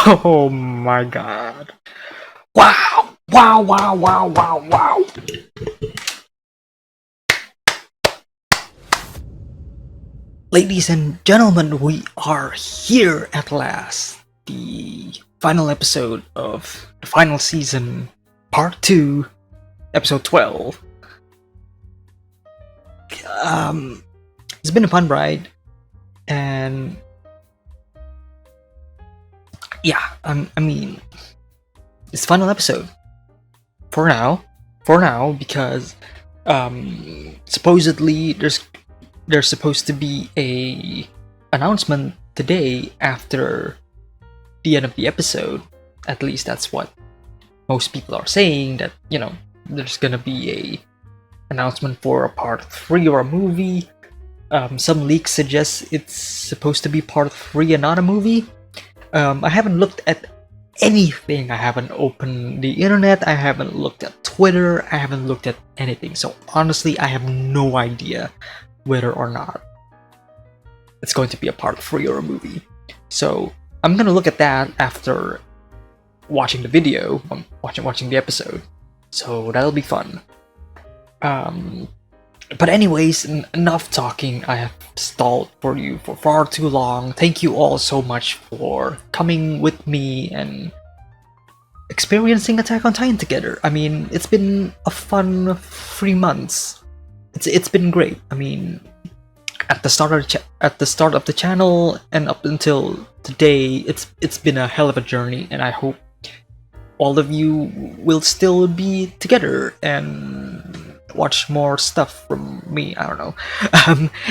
Oh my god. Wow! Wow, wow, wow, wow, wow! Ladies and gentlemen, we are here at last. The final episode of the final season, part 2, episode 12. It's been a fun ride, and yeah, I mean, it's the final episode for now, because supposedly there's supposed to be a announcement today after the end of the episode. At least that's what most people are saying, that there's gonna be a announcement for a part 3 or a movie. Some leaks suggest it's supposed to be part 3 and not a movie. I haven't looked at anything. I haven't opened the internet, I haven't looked at Twitter, I haven't looked at anything. So honestly, I have no idea whether or not it's going to be a part 3 or a movie. So I'm gonna look at that after watching the video, watching the episode. So that'll be fun. But anyways, enough talking. I have stalled for you for far too long. Thank you all so much for coming with me and experiencing Attack on Titan together. I mean, it's been a fun 3 months. It's been great. I mean, at the start of the channel and up until today, it's been a hell of a journey, and I hope all of you will still be together and watch more stuff from me. I don't know.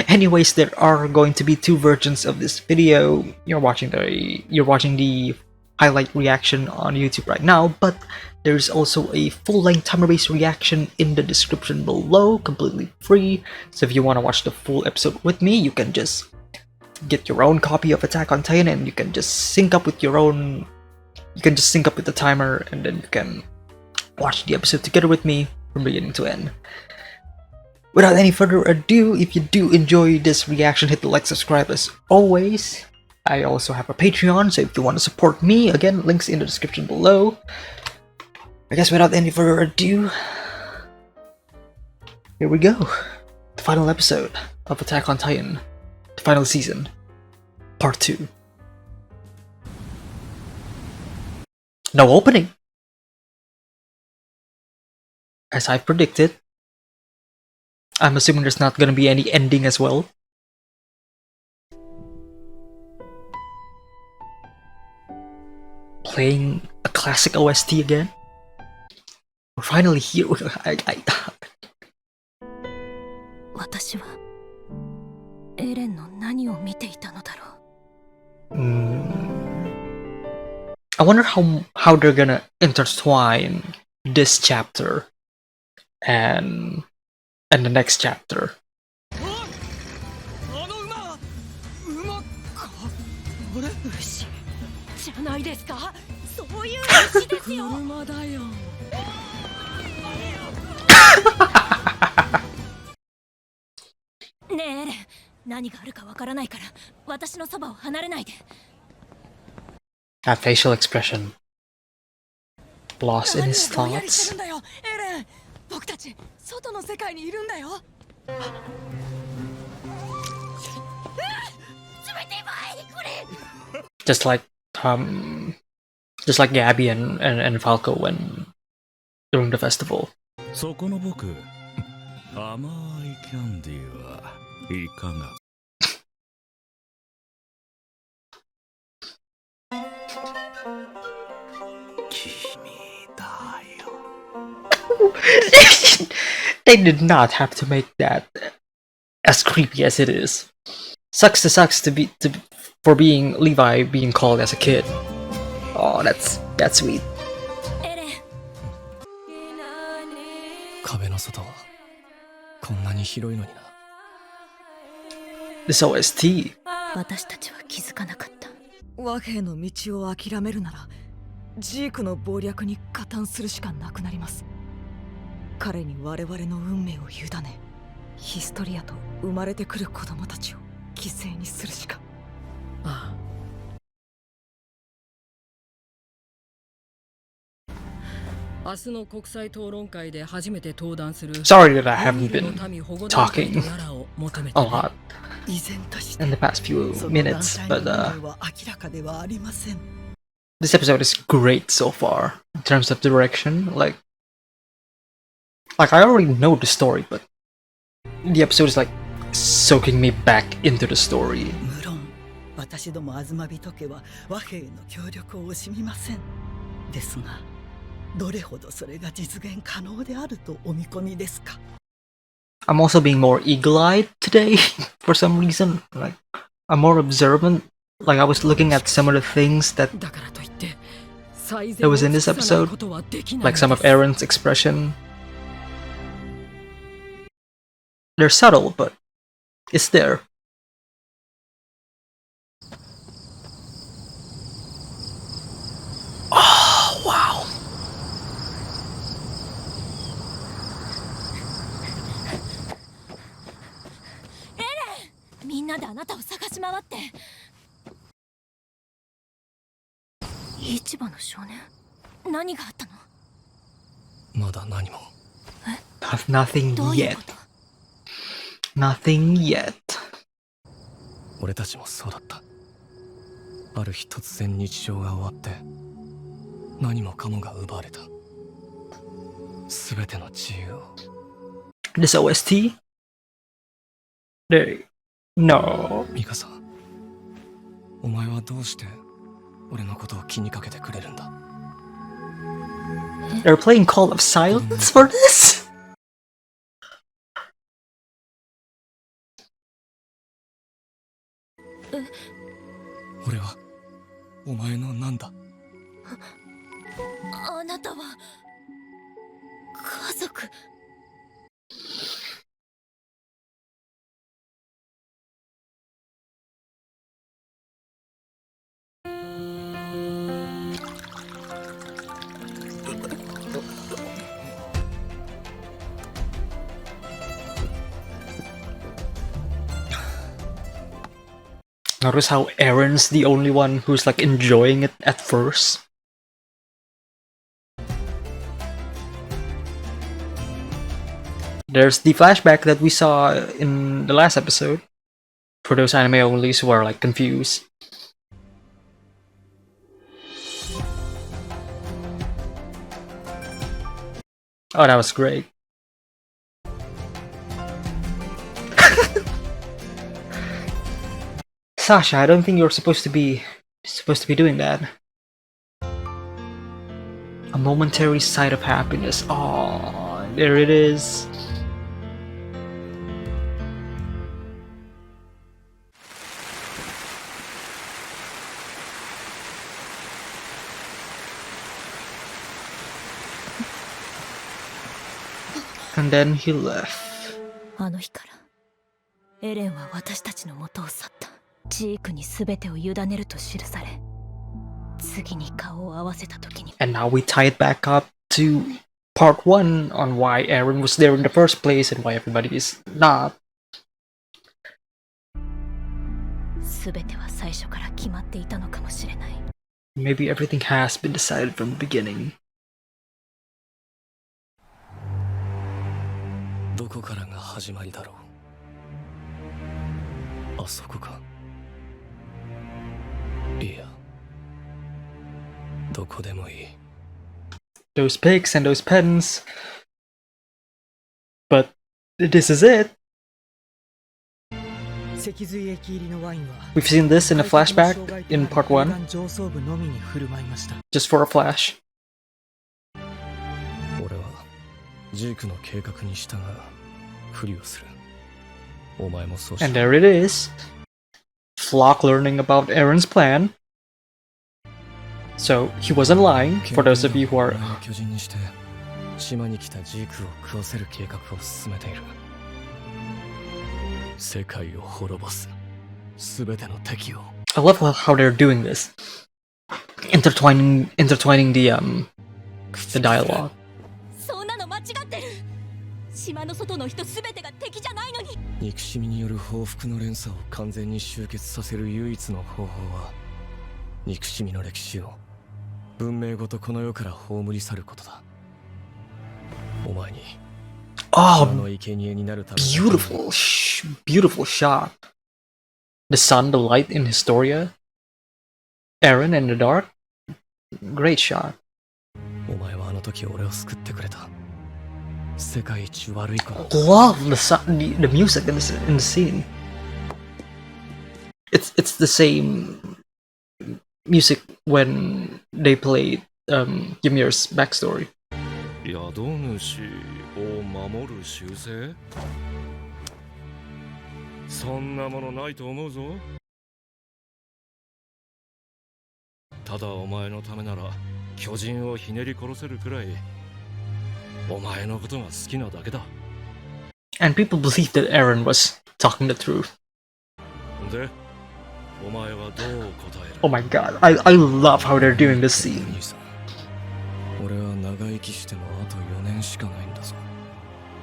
Anyways, there are going to be 2 versions of this video. You're watching the highlight reaction on YouTube right now, but there's also a full-length timer-based reaction in the description below, completely free. So if you want to watch the full episode with me, you can just get your own copy of Attack on Titan, and you can just sync up with the timer, and then you can watch the episode together with me from beginning to end. Without any further ado, if you do enjoy this reaction, hit the like, subscribe as always. I also have a Patreon, so if you want to support me, again, links in the description below. I guess without any further ado, here we go. The final episode of Attack on Titan, the final season, part 2. No opening! As I predicted. I'm assuming there's not gonna be any ending as well. Playing a classic OST again. We're finally here. I wonder how they're gonna intertwine this chapter and the next chapter. That facial expression. Lost in his thoughts. Just like Gabby and Falco when during the festival. They did not have to make that as creepy as it is. Sucks for being Levi being called as a kid. Oh, that's sweet. This OST. 私たちは気づかなかった。和平の道を諦めるなら、ジークの謀略に加担するしかなくなります。彼に我々の運命を委ね、ヒストリアと生まれてくる子供たちを犠牲にするしか。ああ。Sorry that I haven't been talking a lot in the past few minutes, but this episode is great so far in terms of direction. Like I already know the story, but the episode is like soaking me back into the story. 無論私ども東人家は和平の協力を惜しみません。ですがどれほどそれが実現可能であるとお見込みですか。 I'm also being more eagle-eyed today for some reason. Like I'm more observant. Like I was looking at some of the things that was in this episode, like some of Aaron's expression. They're subtle, but it's there. Oh, wow. みんなであなたを探し回って。市場の少年、何があったの？まだ何も。Nothing yet. Nothing yet. 俺たちもそうだった。ある日突然日常が終わって何もかもが奪われた。すべての自由を。This OST? No. ミカさん、お前はどうして俺のことを気にかけてくれるんだ？ They're playing Call of Silence for this? 俺はお前のなんだ？あなたは家族。Notice how Aaron's the only one who's like enjoying it at first. There's the flashback that we saw in the last episode. For those anime onlys who are like confused. Oh, that was great. Sasha, I don't think you're supposed to be doing that. A momentary sight of happiness. Oh, there it is. And then he left. あの日からエレンは私たちの元を去った。ジークに全てを委ねると記され、次に顔を合わせた時に。 And now we tie it back up to part 1 on why Aaron was there in the first place and why everybody is not. 全ては最初から決まっていたのかもしれない。 Maybe everything has been decided from the beginning. どこからが始まりだろう。あそこか。いや、どこでもいい。 Those pigs and those pens. But this is it. 脊髄液入りのワインは We've seen this in a flashback in part 1. 上層部のみに振る舞いました。 Just for a flash. 俺はジークの計画に従うふりをする。お前もそうしろ。 And there it is. Flock learning about Aaron's plan. So he wasn't lying, for those of you who are... 巨人にして島に来たジークを食わせる計画を進めている。世界を滅ぼすすべての敵を。 I love how they're doing this. Intertwining the dialogue. そんなの間違ってる。島の外の人全てが敵じゃないのに。憎しみによる報復の連鎖を完全に終結させる唯一の方法は憎しみの歴史を文明ごとこの世から葬り去ることだ。お前に Oh, 島の生贄になるためだけに beautiful, beautiful shot. The sun, the light in Historia. Eren in the dark. Great shot. お前はあの時俺を救ってくれた。世界一悪い子の Love the music in the scene. It's the same music when they played Ymir's backstory. 宿主を守る習性？そんなものないと思うぞ。ただお前のためなら巨人をひねり殺せるくらいお前のことが好きなだけだ。 And people believed that Eren was talking the truth. で、お前はどう答える？ Oh my god, I love how they're doing this scene. 兄さん、俺は長生きしてもあと4年しかないんだぞ。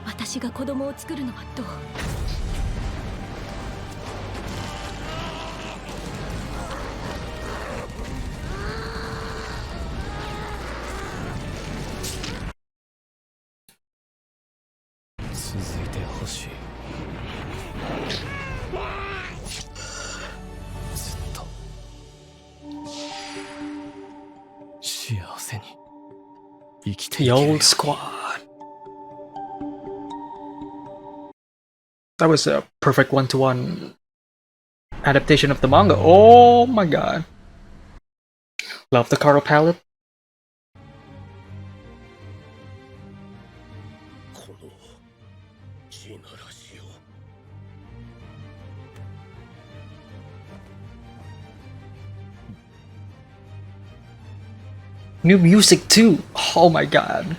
私が子供を作るのはどう？続いてほしい。ずっと幸せに生きて The いける old よ。 squad. That was a perfect one-to-one adaptation of the manga. Oh my god. Love the color palette. この地ならしよ。 New music too. Oh my god.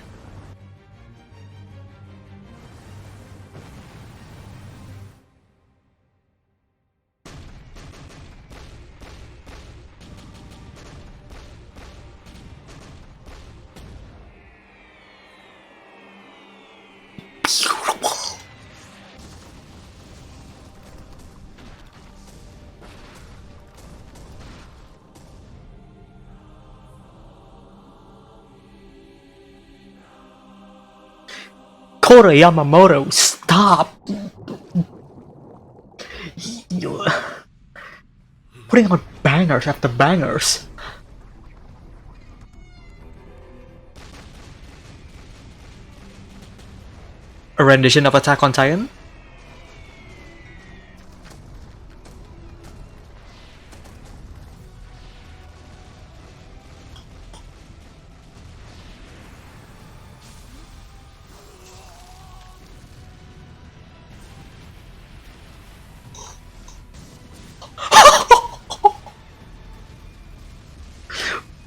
Beautiful. Kora Yamamoto, stop! You- Putting out bangers after bangers. A rendition of Attack on Titan?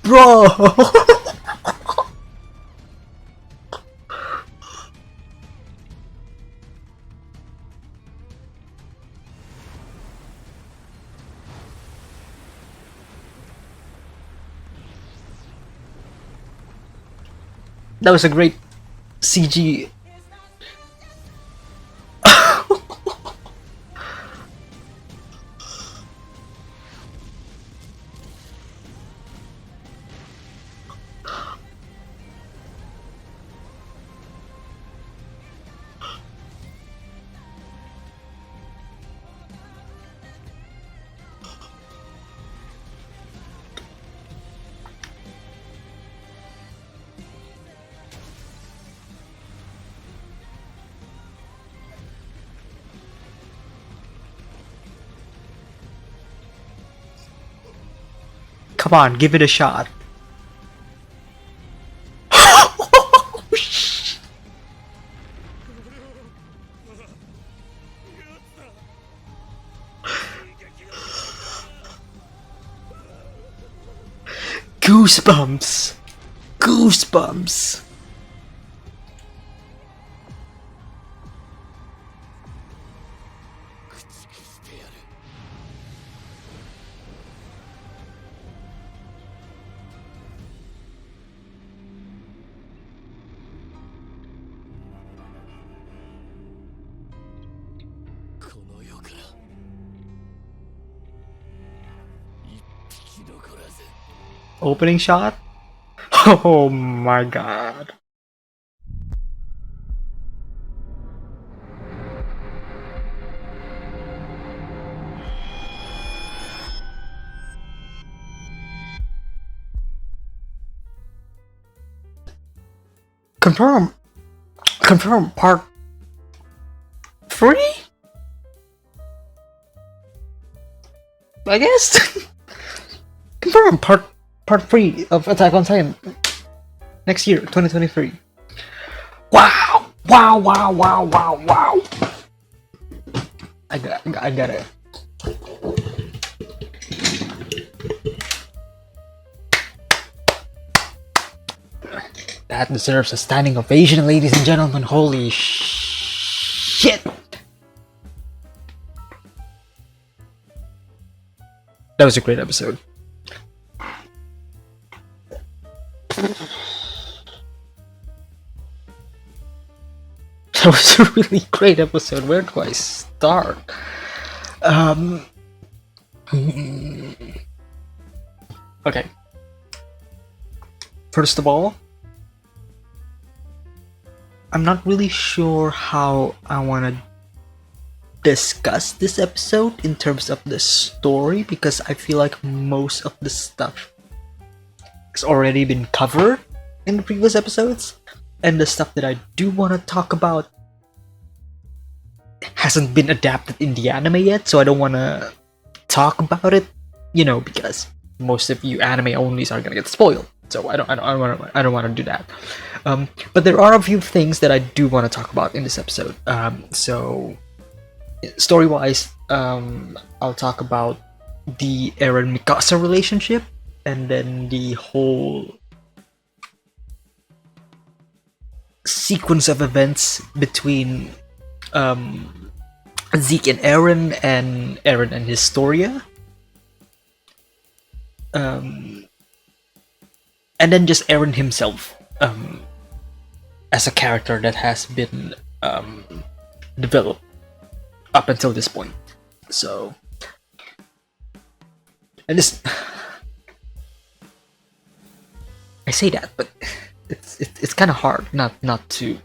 Bro! That was a great CG. Come on, give it a shot. Goosebumps. Goosebumps. Opening shot? Oh my god. confirm part 3, I guess. Confirm part 3 of Attack on Titan next year, 2023. Wow! I got it. That deserves a standing ovation, ladies and gentlemen. Holy shit! That was a great episode. That was a really great episode. Where do I start? Okay. First of all, I'm not really sure how I want to discuss this episode in terms of the story, because I feel like most of the stuff has already been covered in the previous episodes, and the stuff that I do want to talk about hasn't been adapted in the anime yet, so I don't want to talk about it, you know, because most of you anime onlys are gonna get spoiled. So I don't want to do that. But there are a few things that I do want to talk about in this episode. So story-wise, I'll talk about the Eren Mikasa relationship, and then the whole sequence of events between Zeke and Eren and Historia. And then just Eren himself as a character that has been developed up until this point. So, and this, I say that, but it's kind of hard not to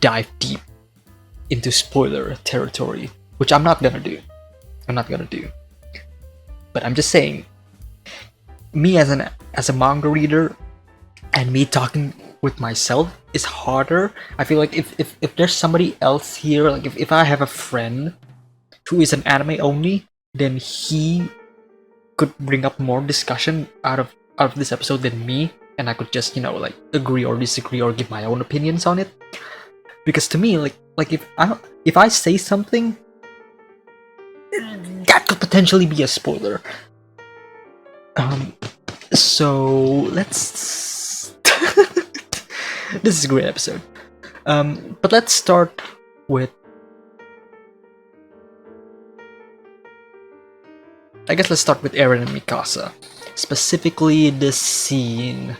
dive deep into spoiler territory, which I'm not gonna do. But I'm just saying, me as a manga reader, and me talking with myself is harder. I feel like if there's somebody else here, like if I have a friend who is an anime only, then he could bring up more discussion out of this episode than me, and I could just, you know, like agree or disagree or give my own opinions on it. Because to me, like if I say something, that could potentially be a spoiler. So let's this is a great episode. But let's start with, I guess let's start with Eren and Mikasa. Specifically the scene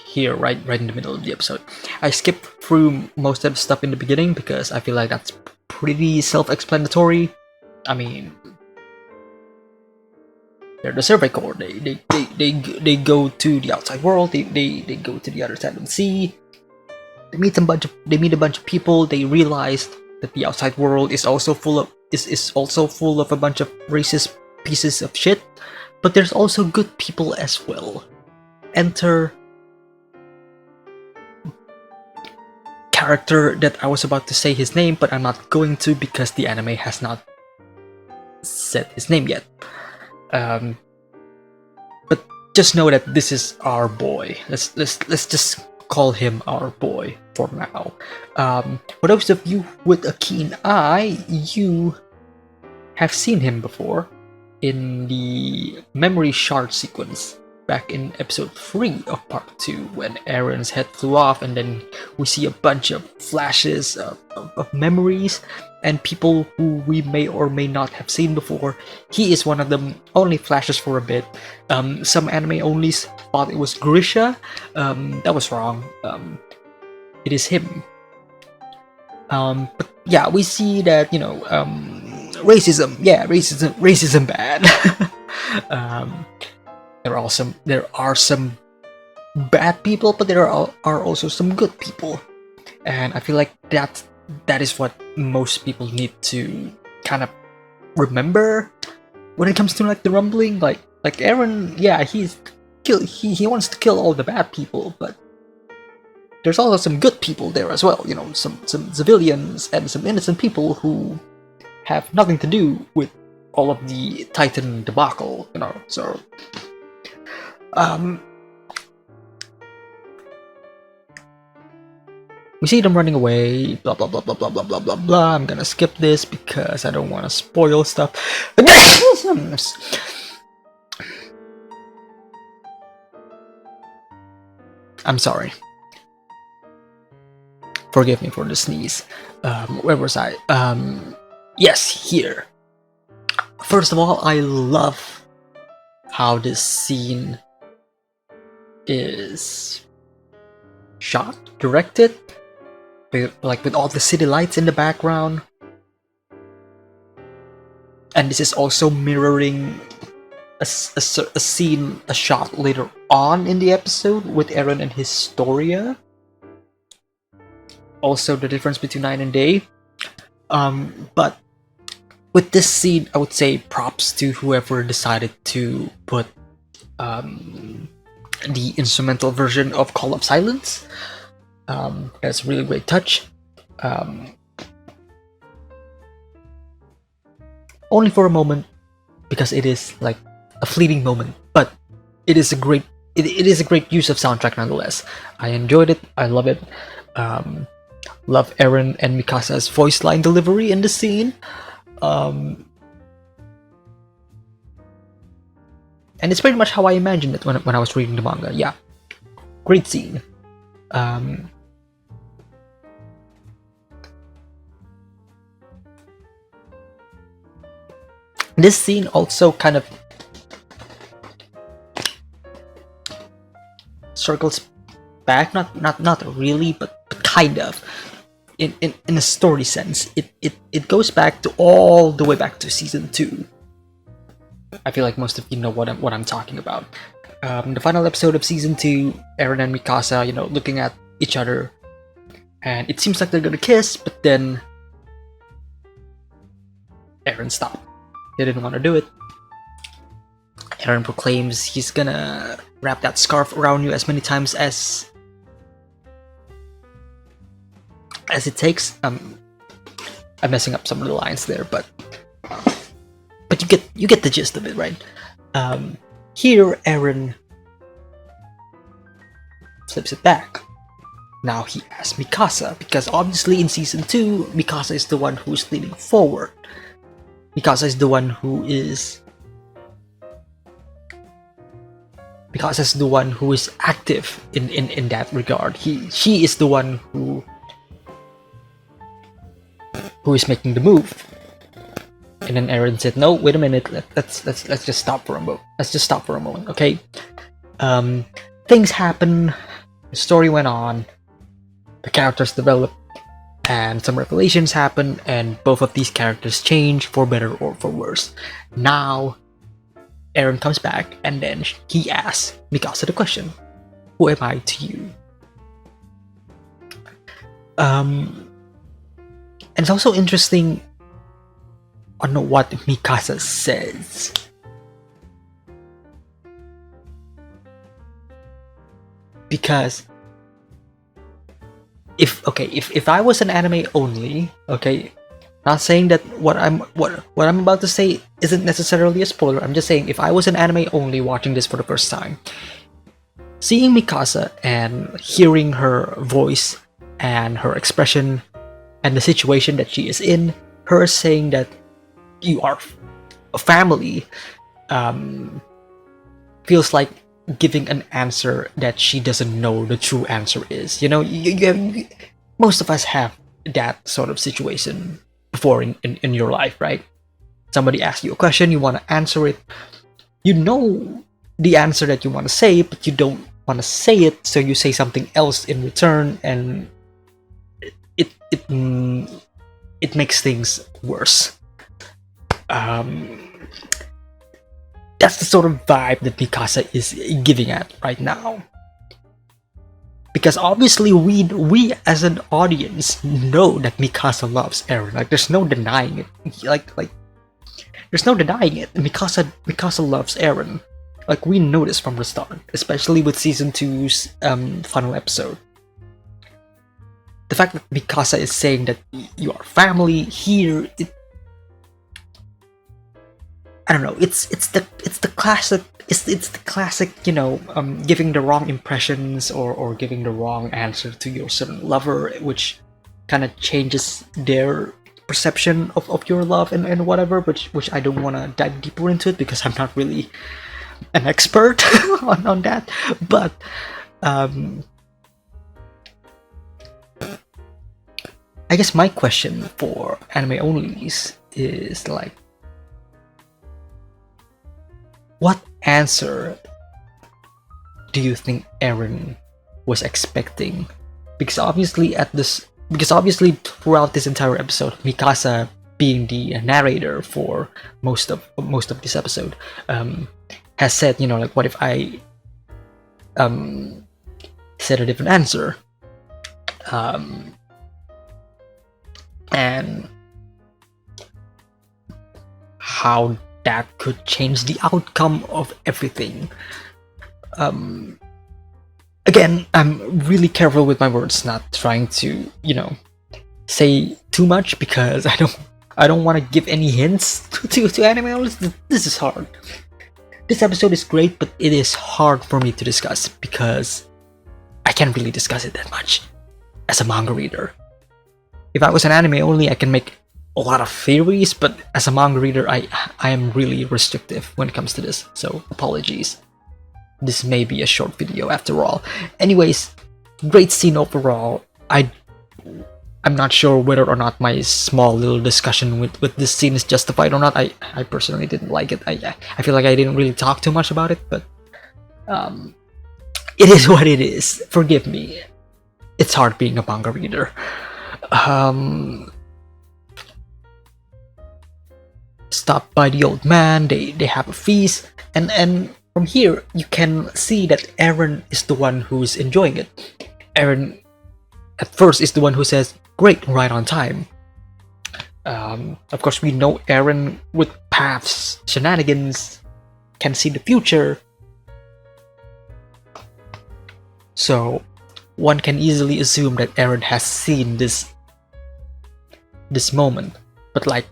here, right in the middle of the episode. I skipped through most of the stuff in the beginning because I feel like that's pretty self-explanatory. I mean, they're the Survey Corps. They go to the outside world. They go to the other side of the sea. They meet a bunch of people. They realize that the outside world is also full of a bunch of racist pieces of shit. But there's also good people as well. Enter character that I was about to say his name, but I'm not going to because the anime has not said his name yet. But just know that this is our boy. Let's just call him our boy for now. For those of you with a keen eye, you have seen him before in the memory shard sequence back in episode 3 of part 2, when Eren's head flew off, and then we see a bunch of flashes of memories and people who we may or may not have seen before. He is one of them, only flashes for a bit. Some anime onlys thought it was Grisha. That was wrong. It is him. But yeah, we see that, you know, racism. Yeah, racism bad. There are some bad people, but there are also some good people, and I feel like that is what most people need to kind of remember when it comes to like the rumbling. Like, Like Eren, yeah, he wants to kill all the bad people, but there's also some good people there as well. You know, some civilians and some innocent people who have nothing to do with all of the Titan debacle. You know, so we see them running away. Blah blah blah blah blah blah blah blah blah. I'm gonna skip this because I don't want to spoil stuff. I'm sorry. Forgive me for the sneeze. Where was I? Yes, here. First of all, I love how this scene is shot, directed, with all the city lights in the background. And this is also mirroring a scene, a shot later on in the episode with Eren and Historia. Also the difference between night and day. But with this scene, I would say props to whoever decided to put the instrumental version of Call of Silence. That's a really great touch. Only for a moment, because it is like a fleeting moment, but it is a great use of soundtrack nonetheless. I enjoyed it. I love it. Love Eren and Mikasa's voice line delivery in the scene. And it's pretty much how I imagined it when I was reading the manga. Yeah, great scene. This scene also kind of circles back, not really, but kind of. In a story sense, it goes back to all the way back to season 2. I feel like most of you know what I'm talking about. The final episode of season 2, Eren and Mikasa, you know, looking at each other, and it seems like they're gonna kiss, but then Eren stopped. He didn't want to do it. Eren proclaims he's gonna wrap that scarf around you as many times as it takes. I'm messing up some of the lines there, but you get the gist of it, right? Here Eren flips it back. Now he asks Mikasa, because obviously in season 2, Mikasa is the one who's leaning forward. Mikasa is the one who is active in that regard. She is the one who is making the move. And then Eren said, "No, wait a minute. Let's just stop for a moment. Let's just stop for a moment, okay? Things happen. The story went on. The characters developed, and some revelations happen, and both of these characters change for better or for worse. Now, Eren comes back, and then he asks Mikasa the question, "Who am I to you?" And it's also interesting on what Mikasa says. Because if I was an anime only, okay, not saying that what I'm about to say isn't necessarily a spoiler. I'm just saying if I was an anime only watching this for the first time, seeing Mikasa and hearing her voice and her expression and the situation that she is in, her saying that you are a family, feels like giving an answer that she doesn't know the true answer is. You know, most of us have that sort of situation before in your life, right? Somebody asks you a question, you want to answer it. You know the answer that you want to say, but you don't want to say it, so you say something else in return, and it makes things worse. That's the sort of vibe that Mikasa is giving at right now. Because obviously we as an audience know that Mikasa loves Eren. Like, there's no denying it. Like there's no denying it. Mikasa loves Eren. Like, we know this from the start, especially with season 2's final episode. The fact that Mikasa is saying that you are family here, I don't know. It's the classic, you know, giving the wrong impressions or giving the wrong answer to your certain lover, which kind of changes their perception of your love and whatever. Which I don't want to dive deeper into it because I'm not really an expert on that. But I guess my question for anime onlys is like, what answer do you think Eren was expecting? Because obviously throughout this entire episode, Mikasa, being the narrator for most of this episode, has said, you know, like, what if I said a different answer? And how that could change the outcome of everything. Again, I'm really careful with my words, not trying to, you know, say too much because I don't want to give any hints to anime. This is hard. This episode is great, but it is hard for me to discuss because I can't really discuss it that much as a manga reader. If I was an anime only, I can make a lot of theories, but as a manga reader, I am really restrictive when it comes to this, so apologies. This may be a short video after all. Anyways, great scene overall. I'm not sure whether or not my small little discussion with this scene is justified or not. I personally didn't like it. I feel like I didn't really talk too much about it, but it is what it is. Forgive me. It's hard being a manga reader. Stopped by the old man, they have a feast, and from here you can see that Eren is the one who's enjoying it. Eren at first is the one who says, "Great, right on time." Of course, we know Eren with paths, shenanigans, can see the future, so one can easily assume that Eren has seen this moment. But like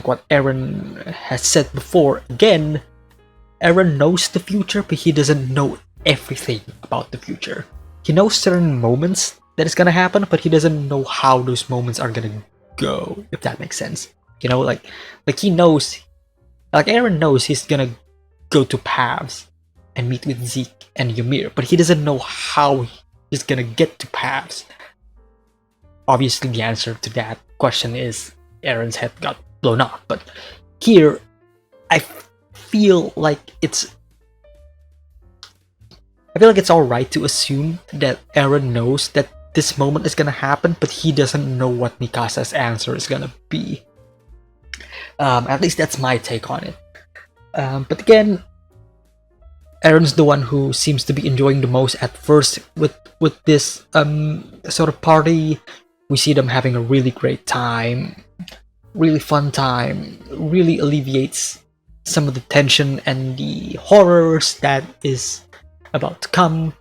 what Eren has said before, again, Eren knows the future, but he doesn't know everything about the future. He knows certain moments that is gonna happen, but he doesn't know how those moments are gonna go, if that makes sense. You know, like he knows, like Eren knows he's gonna go to Paths and meet with Zeke and Ymir, but he doesn't know how he's gonna get to Paths. Obviously, the answer to that question is Eren's head got blown off, but here I feel like it's alright to assume that Eren knows that this moment is gonna happen, but he doesn't know what Mikasa's answer is gonna be. At least that's my take on it. But again, Eren's the one who seems to be enjoying the most at first with this sort of party. We see them having a really great time, really fun time, really alleviates some of the tension and the horrors that is about to come.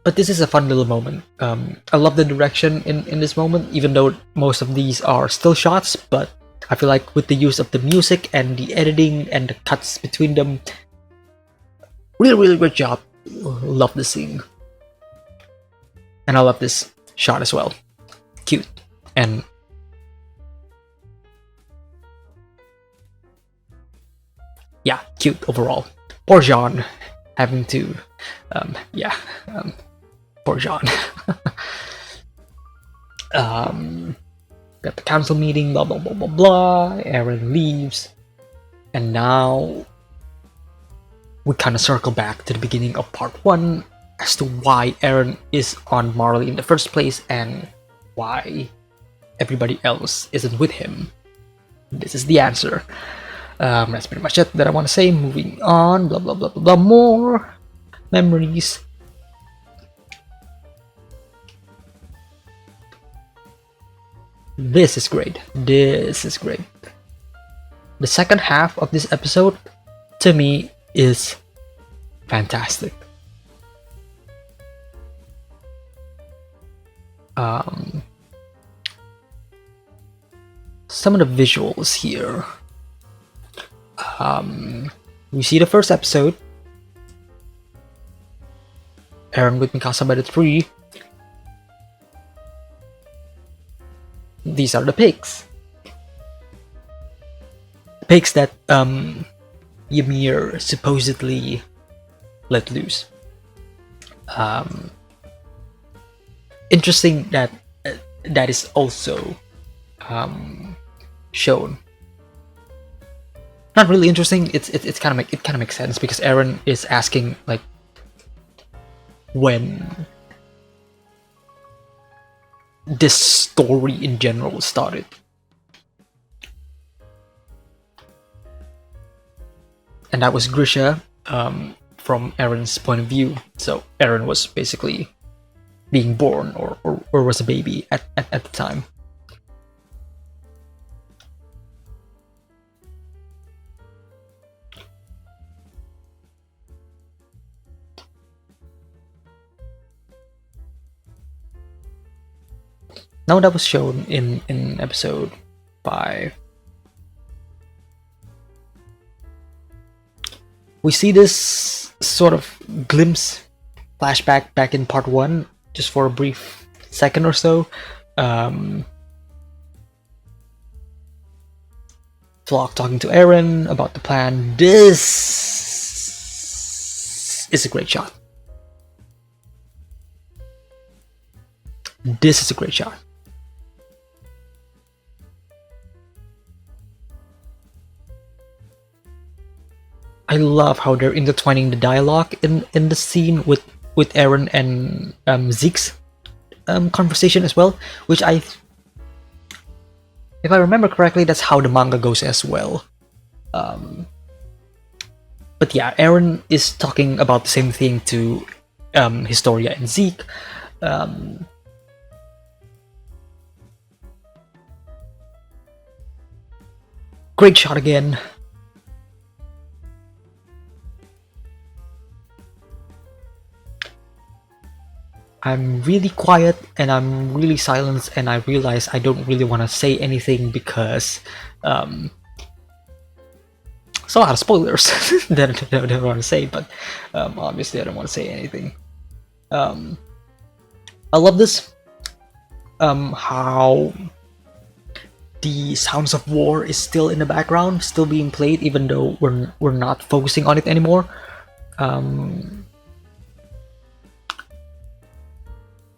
But this is a fun little moment. I love the direction in this moment, even though most of these are still shots, but I feel like with the use of the music and the editing and the cuts between them, really great job. Love the scene. And I love this shot as well. Cute. And yeah, cute overall. Poor Jean having to poor Jean. Got the council meeting, blah blah blah blah blah. Eren leaves, and now we kind of circle back to the beginning of part 1 as to why Eren is on Marley in the first place and why everybody else isn't with him. This is the answer. That's pretty much it that I want to say. Moving on, blah blah blah blah blah. More memories. This is great. This is great. the second half of this episode, to me, is fantastic. Some of the visuals here. We see the first episode, Eren with Mikasa by the tree. These are the pigs. Pigs that Ymir supposedly let loose. Interesting that that is also shown. Not really interesting. It's kind of makes sense because Eren is asking like when this story in general started. And that was Grisha from Eren's point of view. So Eren was basically being born or was a baby at the time. Now that was shown in episode 5. We see this sort of glimpse, flashback back in part 1, just for a brief second or so. Flock talking to Eren about the plan. This is a great shot. This is a great shot. I love how they're intertwining the dialogue in the scene with Eren and Zeke's conversation as well, which if I remember correctly, that's how the manga goes as well. But yeah, Eren is talking about the same thing to Historia and Zeke. Great shot again. I'm really quiet and I'm really silent, and I realize I don't really want to say anything because there's a lot of spoilers that I don't want to say, but obviously I don't want to say anything. I love this. How the sounds of war is still in the background, still being played, even though we're not focusing on it anymore.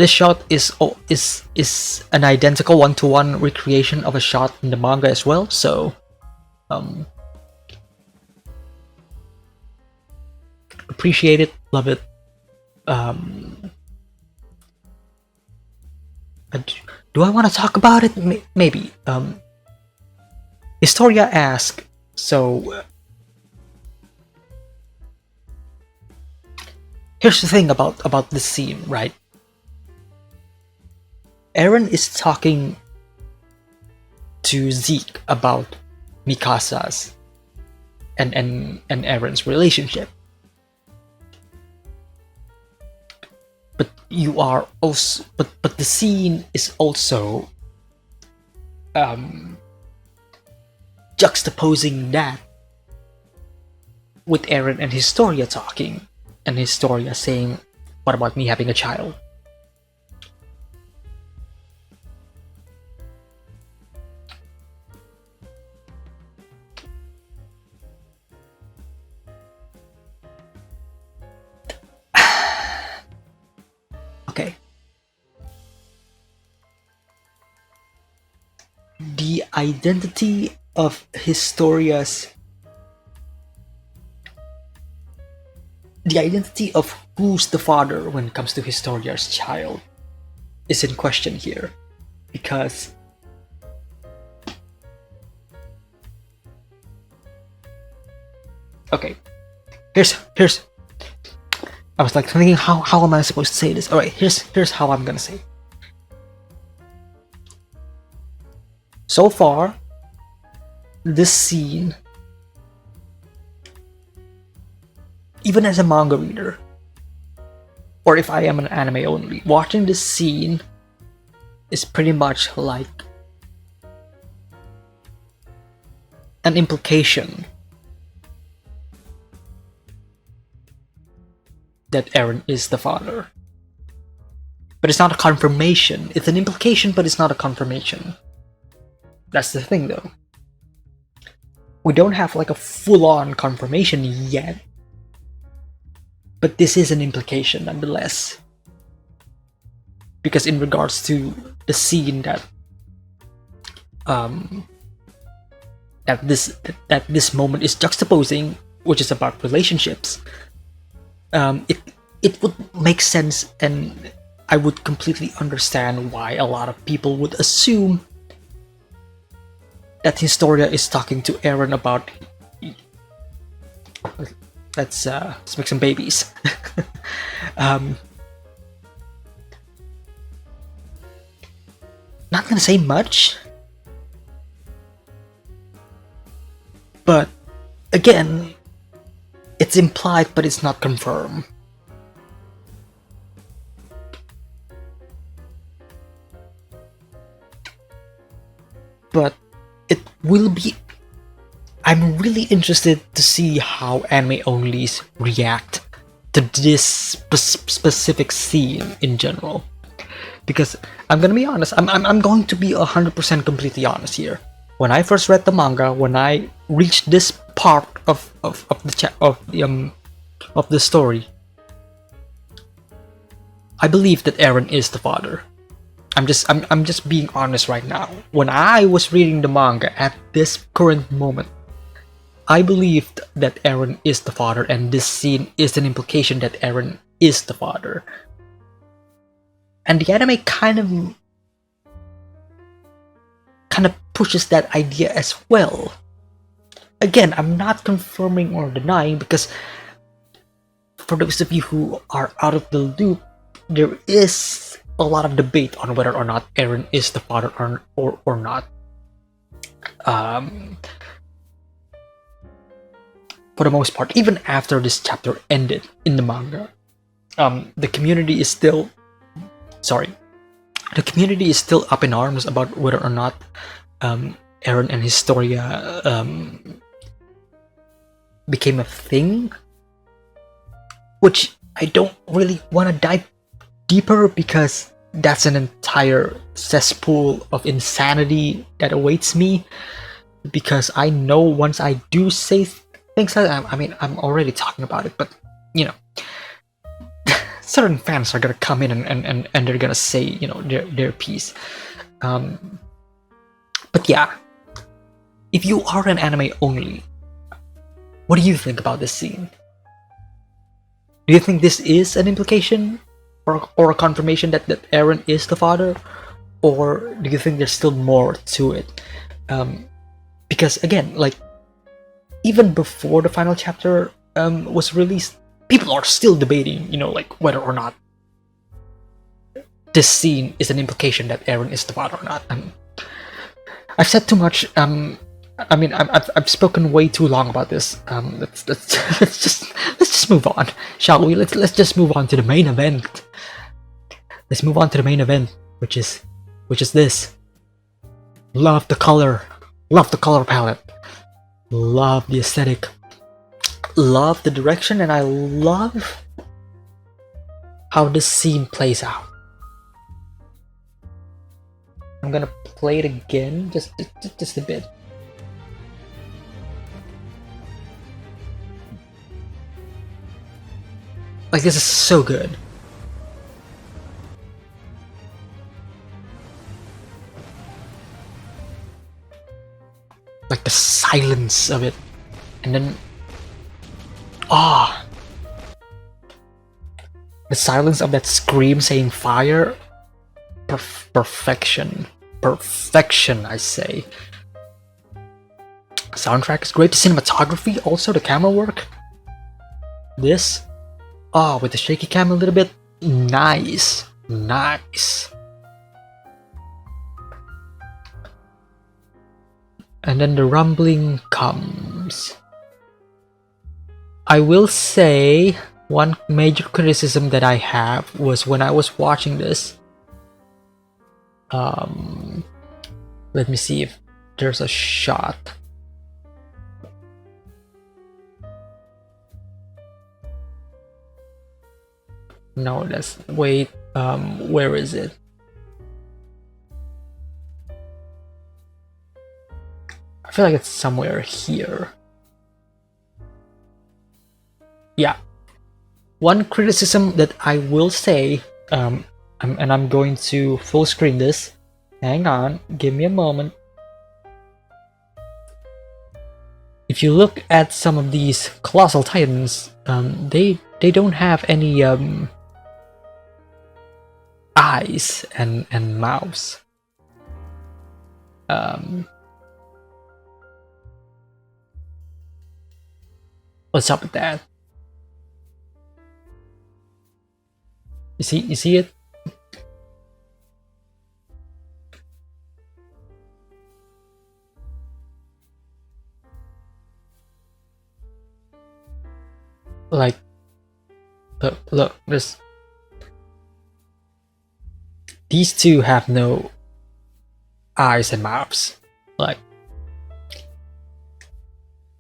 This shot is an identical one-to-one recreation of a shot in the manga as well, so appreciate it, love it. Do I want to talk about it? Maybe. Historia asked, so here's the thing about this scene, right? Eren is talking to Zeke about Mikasa's and Eren's relationship. But you are also but the scene is also juxtaposing that with Eren and Historia talking, and Historia saying, "What about me having a child?" Okay. The identity of Historia's... The identity of who's the father when it comes to Historia's child is in question here. Because... Okay. Here's I was like thinking, how am I supposed to say this? Alright, here's how I'm gonna say it. So far, this scene, even as a manga reader, or if I am an anime only, watching this scene is pretty much like an implication that Eren is the father. But it's not a confirmation. It's an implication, but it's not a confirmation. That's the thing, though. We don't have like a full-on confirmation yet, but this is an implication nonetheless. Because in regards to the scene that this moment is juxtaposing, which is about relationships, it would make sense, and I would completely understand why a lot of people would assume that Historia is talking to Eren about let's make some babies. Not gonna say much, but again, it's implied, but it's not confirmed. But it will be. I'm really interested to see how anime onlys react to this specific scene in general. Because I'm gonna be honest, I'm going to be 100% completely honest here. When I first read the manga, when I reached this part of the story, I believe that Eren is the father. I'm just being honest right now. When I was reading the manga at this current moment, I believed that Eren is the father, and this scene is an implication that Eren is the father. And the anime kind of pushes that idea as well. Again, I'm not confirming or denying, because for those of you who are out of the loop, there is a lot of debate on whether or not Eren is the father or not. For the most part, even after this chapter ended in the manga, the community is still up in arms about whether or not Eren and Historia became a thing, which I don't really want to dive deeper, because that's an entire cesspool of insanity that awaits me. Because I know once I do say things like that, I mean, I'm already talking about it, but you know, certain fans are gonna come in and they're gonna say, you know, their piece. But yeah, if you are an anime only, what do you think about this scene? Do you think this is an implication or a confirmation that Eren is the father, or do you think there's still more to it? Because again, like, even before the final chapter was released, people are still debating, you know, like whether or not this scene is an implication that Eren is the father or not. I've said too much. I mean, I've spoken way too long about this. Let's just move on, shall we? Let's just move on to the main event. Let's move on to the main event, which is this. Love the color palette. Love the aesthetic. Love the direction, and I love how this scene plays out. I'm gonna play it again, just a bit. Like, this is so good. Like the silence of it, and then the silence of that scream saying fire. Perfection, I say. Soundtrack is great. The cinematography, also the camera work. This, with the shaky cam a little bit, nice. and then the rumbling comes. I will say one major criticism that I have was when I was watching this. Let me see if there's a shot. No, that's wait. Where is it? I feel like it's somewhere here. Yeah. One criticism that I will say, and I'm going to full screen this. Hang on, give me a moment. If you look at some of these colossal titans, they don't have any eyes and mouths. What's up with that? You see it? Like, look, these two have no eyes and mouths. Like,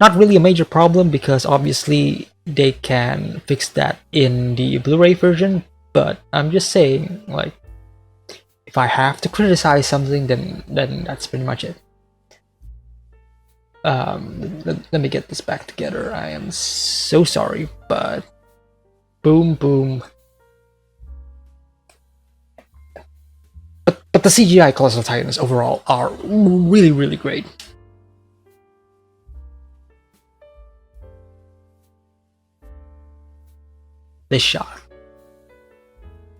not really a major problem because obviously they can fix that in the Blu-ray version, but I'm just saying, like, if I have to criticize something, then that's pretty much it. Let me get this back together. I am so sorry, but boom. But the CGI Colossal Titans overall are really great. This shot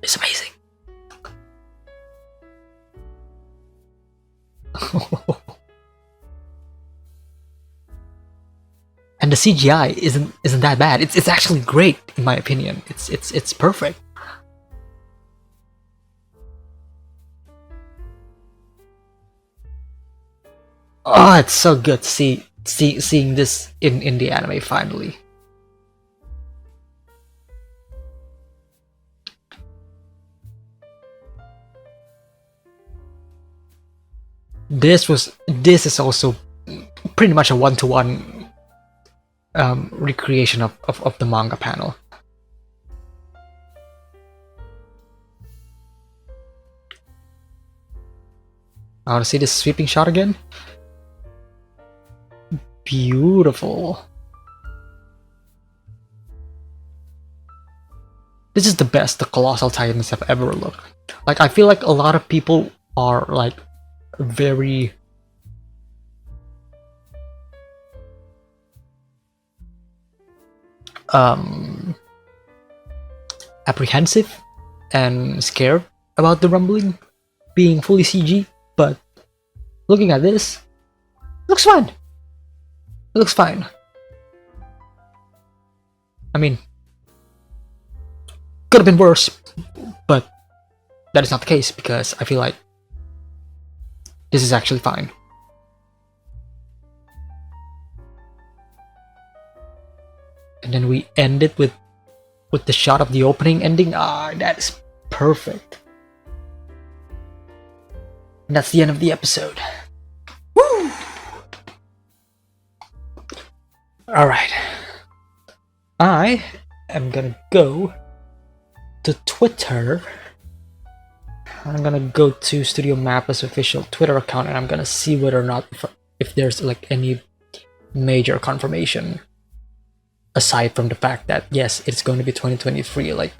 is amazing. And the CGI isn't that bad. It's actually great in my opinion. It's perfect. Oh, it's so good to seeing this in the anime finally. This is also pretty much a one-to-one recreation of the manga panel. I want to see this sweeping shot again. Beautiful. This is the best the Colossal Titans have ever looked. Like, I feel like a lot of people are like very apprehensive and scared about the rumbling being fully CG, but looking at this, looks fine. It looks fine. I mean, could have been worse, but that is not the case because I feel like this is actually fine. And then we end it with the shot of the opening ending. Ah, that is perfect. And that's the end of the episode. Woo! Alright. I am gonna go to Twitter. I'm gonna go to Studio Mappa's official Twitter account and I'm gonna see whether or not if there's like any major confirmation aside from the fact that yes, it's going to be 2023. Like,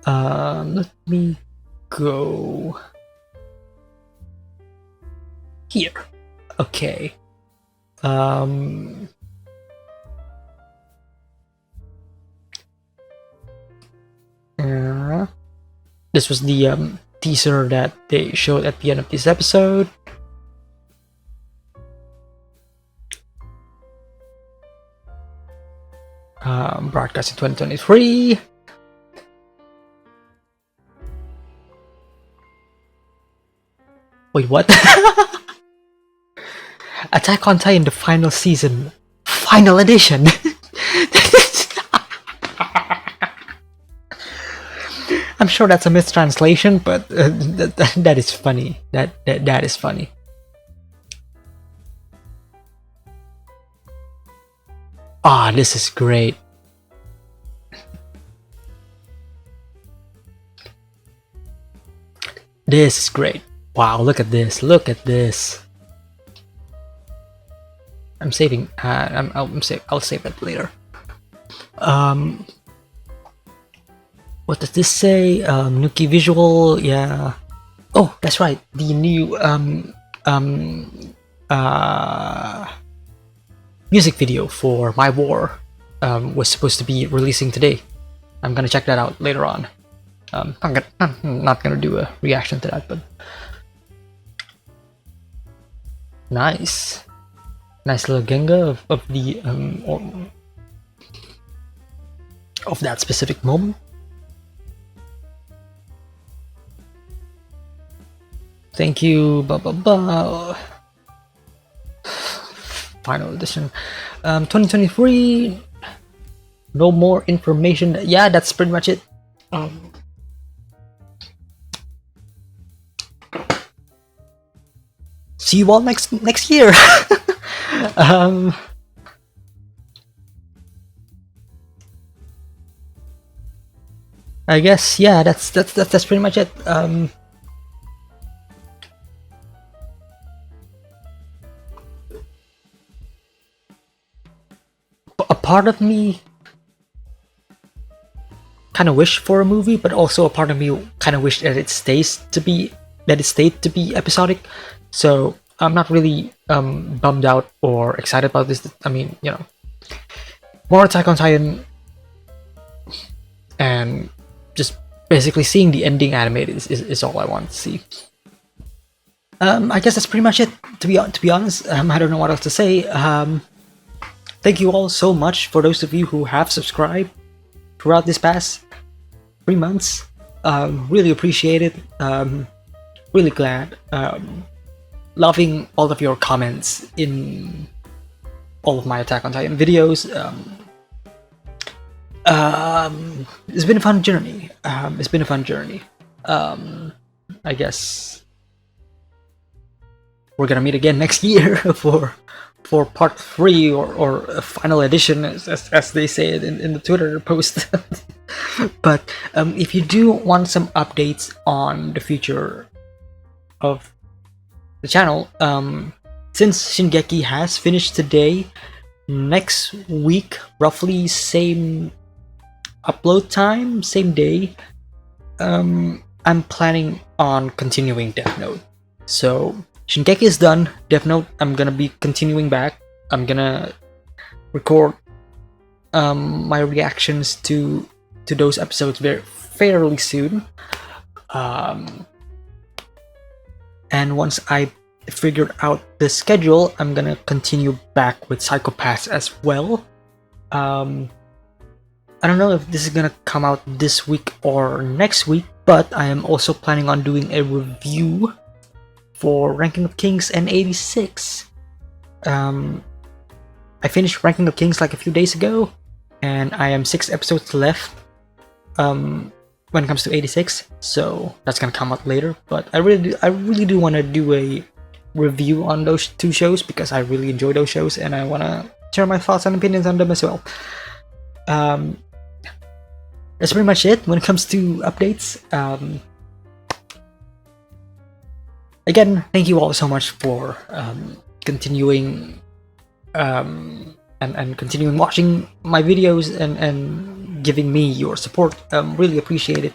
let me go here. Okay. This was the teaser that they showed at the end of this episode. Broadcast in 2023. Wait, what? Attack on Titan, the final season, final edition. I'm sure that's a mistranslation, but that is funny. That is funny. Ah, this is great. This is great. Wow, look at this. Look at this. I'm saving. I'll save that later. What does this say? Nuki visual. Yeah. Oh, that's right. The new music video for My War was supposed to be releasing today. I'm gonna check that out later on. I'm not gonna do a reaction to that, but nice little Genga of the of that specific moment. Thank you. Final edition, 2023. No more information. Yeah, that's pretty much it. See you all next year. I guess, yeah, that's pretty much it. A part of me kind of wish for a movie, but also a part of me kind of wish that it stayed to be episodic. So I'm not really bummed out or excited about this. I mean, you know, more Attack on Titan, and just basically seeing the ending animated is all I want to see. I guess that's pretty much it. To be honest, I don't know what else to say. Thank you all so much for those of you who have subscribed throughout this past 3 months. Really appreciate it. Really glad. Loving all of your comments in all of my Attack on Titan videos. It's been a fun journey. I guess we're gonna meet again next year for part 3 or a final edition, as they say it in the Twitter post. But if you do want some updates on the future of the channel, since Shingeki has finished today, next week, roughly same upload time, same day, I'm planning on continuing Death Note. So Shingeki is done. Death Note, I'm gonna be continuing back. I'm gonna record my reactions to those episodes fairly soon. And once I figured out the schedule, I'm gonna continue back with Psycho-Pass as well. I don't know if this is gonna come out this week or next week, but I am also planning on doing a review for Ranking of Kings and 86. I finished Ranking of Kings like a few days ago, and I am 6 episodes left when it comes to 86, so that's gonna come out later. But I really do want to do a review on those 2 shows because I really enjoy those shows, and I want to share my thoughts and opinions on them as well. That's pretty much it when it comes to updates. Again, thank you all so much for continuing and continuing watching my videos and giving me your support. Really appreciate it.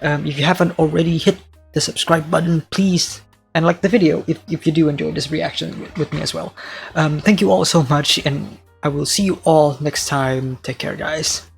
If you haven't already, hit the subscribe button, please, and like the video if you do enjoy this reaction with me as well. Thank you all so much, and I will see you all next time. Take care, guys.